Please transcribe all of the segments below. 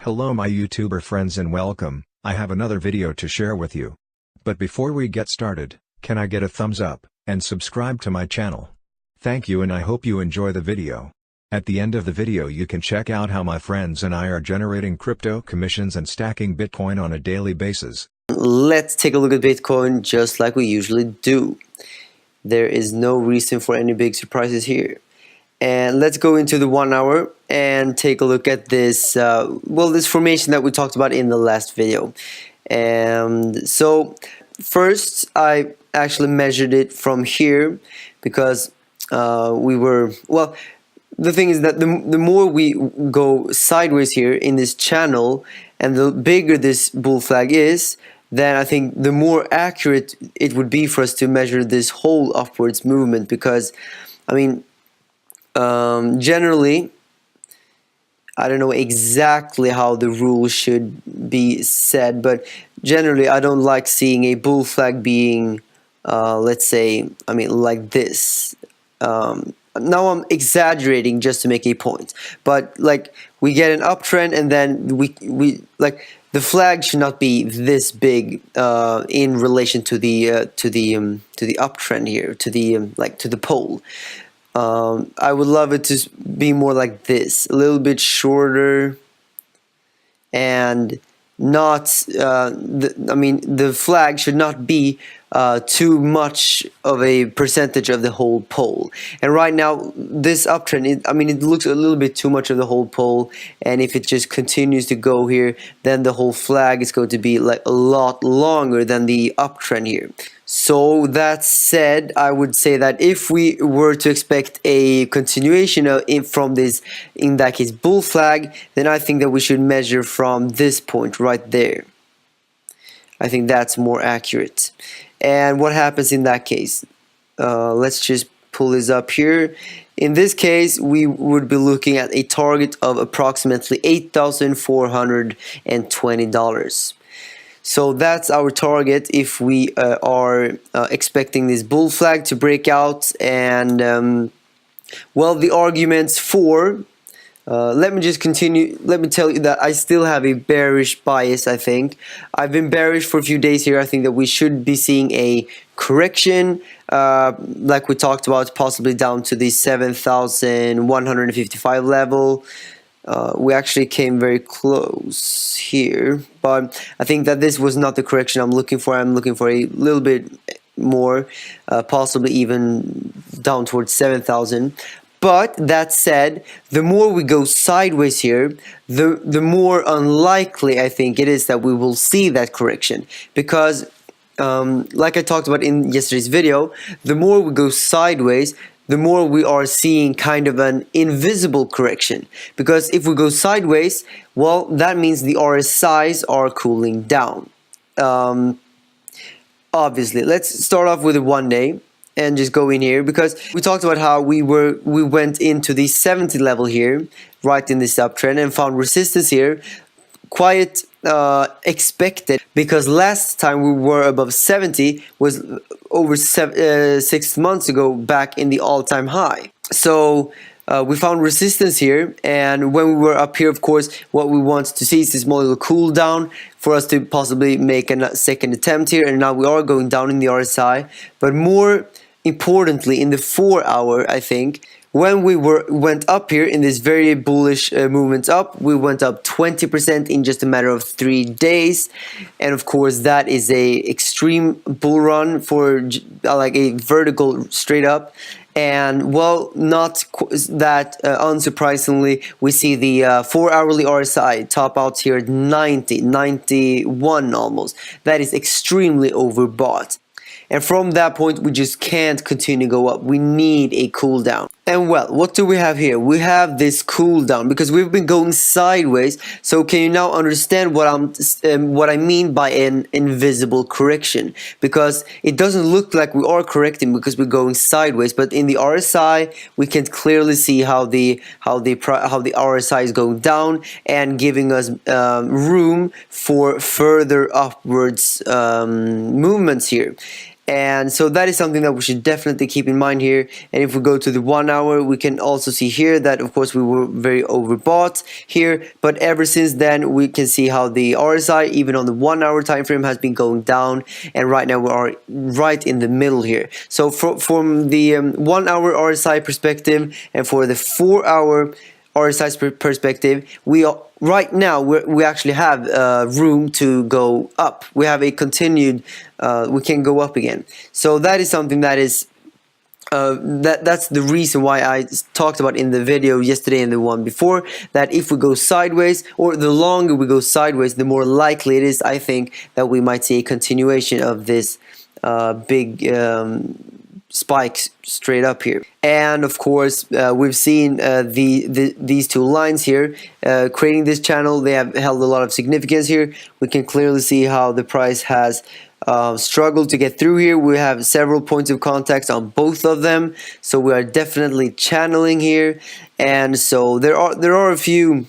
Hello my YouTuber friends and welcome. I have another video to share with you. But before we get started, can I get a thumbs up, and subscribe to my channel? Thank you and I hope you enjoy the video. At the end of the video you can check out how my friends and I are generating crypto commissions and stacking Bitcoin on a daily basis. Let's take a look at Bitcoin just like we usually do. There is no reason for any big surprises here. And let's go into the 1 hour and take a look at this, this formation that we talked about in the last video. And so first I actually measured it from here because the thing is that the more we go sideways here in this channel and the bigger this bull flag is, then I think the more accurate it would be for us to measure this whole upwards movement, because I mean generally I don't know exactly how the rules should be said, but generally I don't like seeing a bull flag being let's say, I mean, like this. Now I'm exaggerating just to make a point, but like we get an uptrend and then we like the flag should not be this big in relation to the uptrend here, to the pole. I would love it to be more like this, a little bit shorter, and not the flag should not be too much of a percentage of the whole pole. And right now this uptrend, it looks a little bit too much of the whole pole, and if it just continues to go here, then the whole flag is going to be like a lot longer than the uptrend here. So that said, I would say that if we were to expect a continuation from this, in that case, bull flag, then I think that we should measure from this point right there. I think that's more accurate. And what happens in that case? Let's just pull this up here. In this case, we would be looking at a target of approximately $8,420. So that's our target if we are expecting this bull flag to break out. And the arguments for, let me just continue. Let me tell you that I still have a bearish bias. I think I've been bearish for a few days here. I think that we should be seeing a correction, like we talked about, possibly down to the 7,155 level. We actually came very close here, but I think that this was not the correction I'm looking for. I'm looking for a little bit more, possibly even down towards 7,000. But that said, the more we go sideways here, the more unlikely I think it is that we will see that correction, because like I talked about in yesterday's video, the more we go sideways, the more we are seeing kind of an invisible correction. Because if we go sideways, well, that means the RSIs are cooling down. Obviously, let's start off with a 1 day and just go in here, because we talked about how we went into the 70 level here, right in this uptrend, and found resistance here. Quite expected, because last time we were above 70 was over 6 months ago, back in the all-time high. So we found resistance here, and when we were up here, of course, what we want to see is this small little cool down for us to possibly make a second attempt here. And now we are going down in the RSI, but more importantly in the 4 hour, I think, when we went up here in this very bullish movement up, we went up 20% in just a matter of 3 days. And of course that is a extreme bull run for like a vertical straight up. And well, not that unsurprisingly, we see the 4 hourly RSI top out here at 90, 91 almost. That is extremely overbought. And from that point, we just can't continue to go up. We need a cool down. And well, what do we have here? We have this cool down because we've been going sideways. So can you now understand what I mean by an invisible correction? Because it doesn't look like we are correcting because we're going sideways, but in the RSI we can clearly see how the RSI is going down and giving us room for further upwards movements here. And so that is something that we should definitely keep in mind here. And if we go to the 1 hour, we can also see here that of course we were very overbought here, but ever since then we can see how the RSI even on the 1 hour time frame has been going down, and right now we are right in the middle here. So from the 1 hour RSI perspective and for the 4 hour RSI perspective, we are right now we actually have room to go up. We have a continued we can go up again. So that is something that is that's the reason why I talked about in the video yesterday and the one before, that if we go sideways, or the longer we go sideways, the more likely it is, I think, that we might see a continuation of this big spikes straight up here. And of course we've seen these two lines here creating this channel. They have held a lot of significance here. We can clearly see how the price has struggled to get through here. We have several points of contact on both of them, so we are definitely channeling here. And so there are a few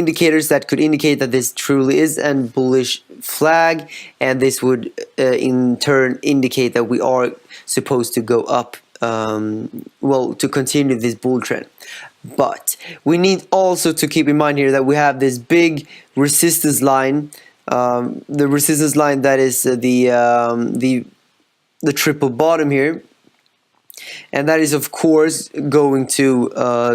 indicators that could indicate that this truly is a bullish flag, and this would in turn indicate that we are supposed to go up, well, to continue this bull trend. But we need also to keep in mind here that we have this big resistance line, the resistance line that is the triple bottom here. And that is of course going to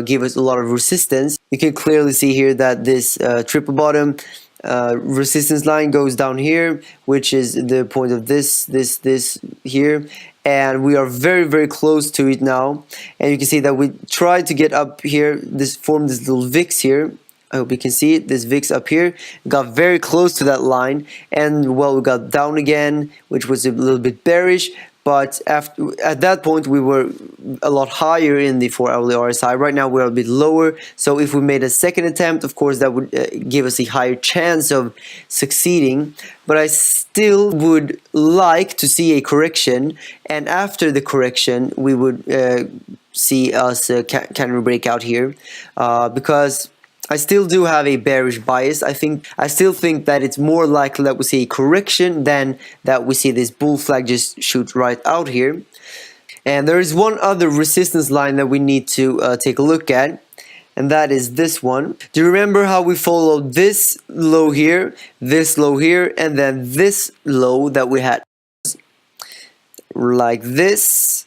give us a lot of resistance. You can clearly see here that this triple bottom resistance line goes down here, which is the point of this here, and we are very close to it now. And you can see that we tried to get up here, form this little VIX here. I hope you can see it. This VIX up here got very close to that line, and well, we got down again, which was a little bit bearish. But at that point we were a lot higher in the 4 hourly RSI. Right now we're a bit lower, so if we made a second attempt, of course that would give us a higher chance of succeeding. But I still would like to see a correction, and after the correction we would see us kind of break out here, because I still do have a bearish bias. I still think that it's more likely that we see a correction than that we see this bull flag just shoot right out here. And there is one other resistance line that we need to take a look at, and that is this one. Do you remember how we followed this low here, and then this low that we had like this?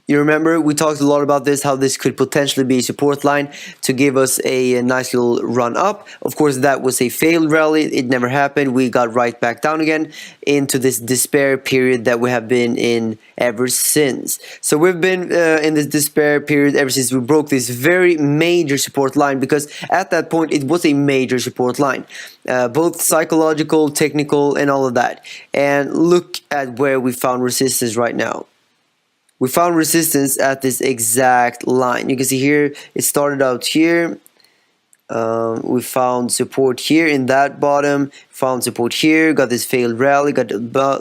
You remember we talked a lot about this, how this could potentially be a support line to give us a nice little run up. Of course that was a failed rally, it never happened. We got right back down again into this despair period that we have been in ever since. So we've been in this despair period ever since we broke this very major support line, because at that point it was a major support line, both psychological, technical, and all of that. And look at where we found resistance right now. We found resistance at this exact line. You can see here it started out here. We found support here in that bottom, found support here, got this failed rally, got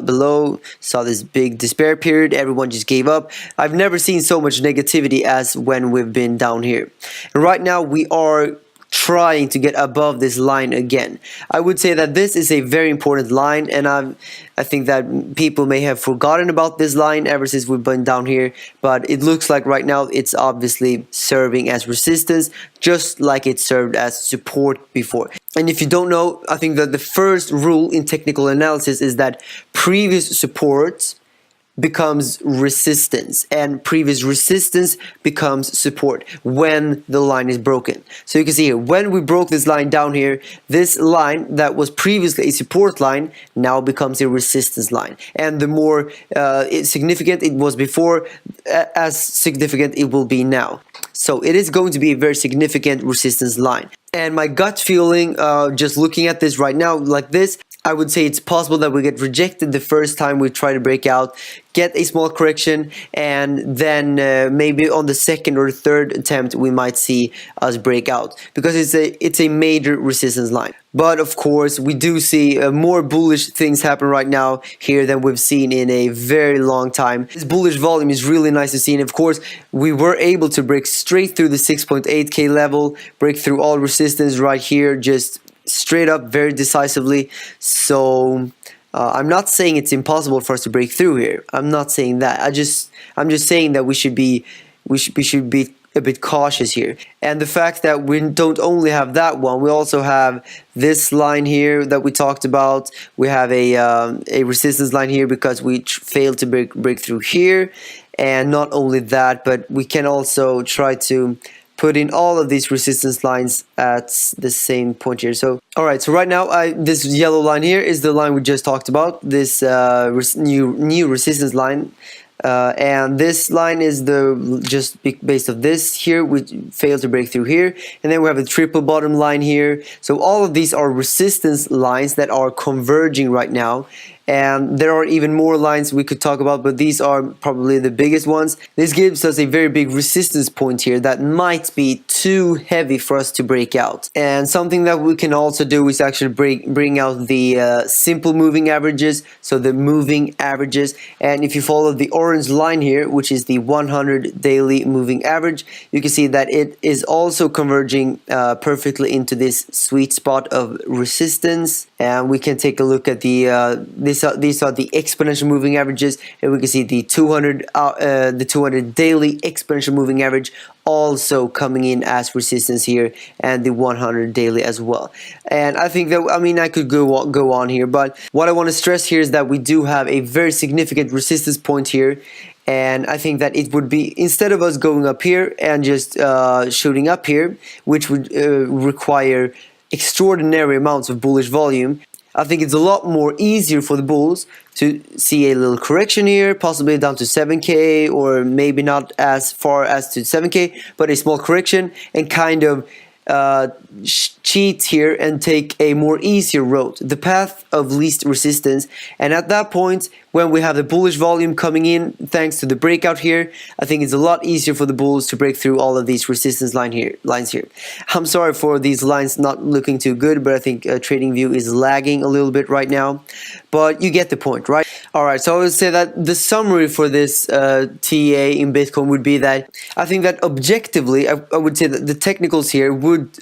below, saw this big despair period, everyone just gave up. I've never seen so much negativity as when we've been down here. And right now we are trying to get above this line again. I would say that this is a very important line, and I think that people may have forgotten about this line ever since we've been down here, but it looks like right now it's obviously serving as resistance, just like it served as support before. And if you don't know, I think that the first rule in technical analysis is that previous support becomes resistance, and previous resistance becomes support when the line is broken. So you can see here, when we broke this line down here, this line that was previously a support line now becomes a resistance line, and the more significant it was before, as significant it will be now. So it is going to be a very significant resistance line. And my gut feeling, just looking at this right now like this, I would say it's possible that we get rejected the first time we try to break out, get a small correction, and then maybe on the second or third attempt we might see us break out, because it's a major resistance line. But of course we do see more bullish things happen right now here than we've seen in a very long time. This bullish volume is really nice to see, and of course we were able to break straight through the 6.8k level, break through all resistance right here, just straight up very decisively. So I'm not saying it's impossible for us to break through here. I'm not saying that. I'm just saying that we should be a bit cautious here. And the fact that we don't only have that one, we also have this line here that we talked about. We have a resistance line here because we failed to break through here. And not only that, but we can also try to put in all of these resistance lines at the same point here. So, all right. So right now, this yellow line here is the line we just talked about. This new resistance line. And this line is just based of this here. We failed to break through here, and then we have a triple bottom line here. So all of these are resistance lines that are converging right now. And there are even more lines we could talk about, but these are probably the biggest ones. This gives us a very big resistance point here that might be too heavy for us to break out. And something that we can also do is actually bring out the simple moving averages, so the moving averages. And if you follow the orange line here, which is the 100 daily moving average, you can see that it is also converging perfectly into this sweet spot of resistance. And we can take a look at these are the exponential moving averages, and we can see the 200 daily exponential moving average also coming in as resistance here, and the 100 daily as well. And I think that, I mean, I could go on here, but what I want to stress here is that we do have a very significant resistance point here. And I think that it would be, instead of us going up here and just shooting up here, which would require extraordinary amounts of bullish volume, I think it's a lot more easier for the bulls to see a little correction here, possibly down to 7K, or maybe not as far as to 7K, but a small correction, and kind of cheat here and take a more easier road, the path of least resistance. And at that point, when we have the bullish volume coming in thanks to the breakout here, I think it's a lot easier for the bulls to break through all of these resistance lines here. I'm sorry for these lines not looking too good, but I think TradingView is lagging a little bit right now, but you get the point, right? Alright, so I would say that the summary for this TA in Bitcoin would be that I think that objectively, I would say that the technicals here would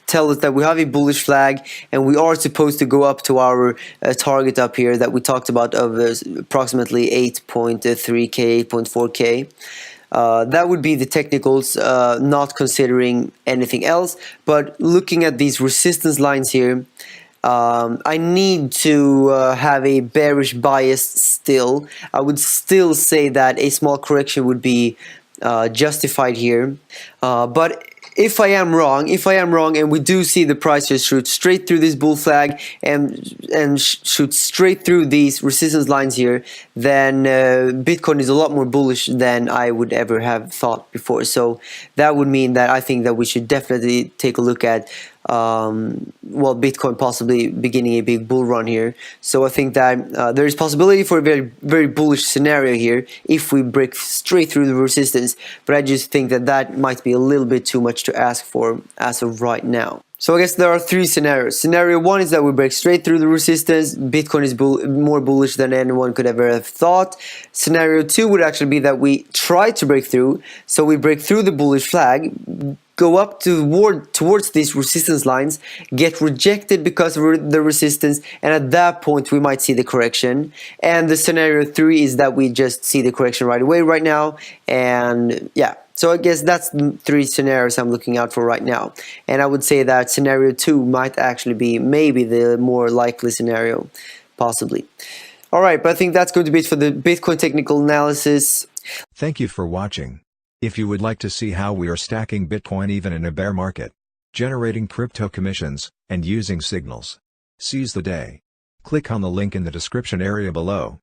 tell us that we have a bullish flag, and we are supposed to go up to our target up here that we talked about of approximately 8.3K, 8.4K. That would be the technicals, not considering anything else. But looking at these resistance lines here, I need to have a bearish bias still. I would still say that a small correction would be justified here. But if I am wrong, and we do see the price just shoot straight through this bull flag and shoot straight through these resistance lines here, then Bitcoin is a lot more bullish than I would ever have thought before. So that would mean that I think that we should definitely take a look at well, Bitcoin possibly beginning a big bull run here. So I think that there is possibility for a very, very bullish scenario here if we break straight through the resistance, but I just think that that might be a little bit too much to ask for as of right now. So I guess there are three scenarios. Scenario one is that we break straight through the resistance. Bitcoin is more bullish than anyone could ever have thought. Scenario two would actually be that we try to break through. So we break through the bullish flag, go up towards these resistance lines, get rejected because of the resistance, and at that point we might see the correction. And the scenario three is that we just see the correction right away right now. And yeah. So I guess that's the three scenarios I'm looking out for right now. And I would say that scenario two might actually be maybe the more likely scenario, possibly. All right, but I think that's going to be it for the Bitcoin technical analysis. Thank you for watching. If you would like to see how we are stacking Bitcoin even in a bear market, generating crypto commissions, and using signals, seize the day. Click on the link in the description area below.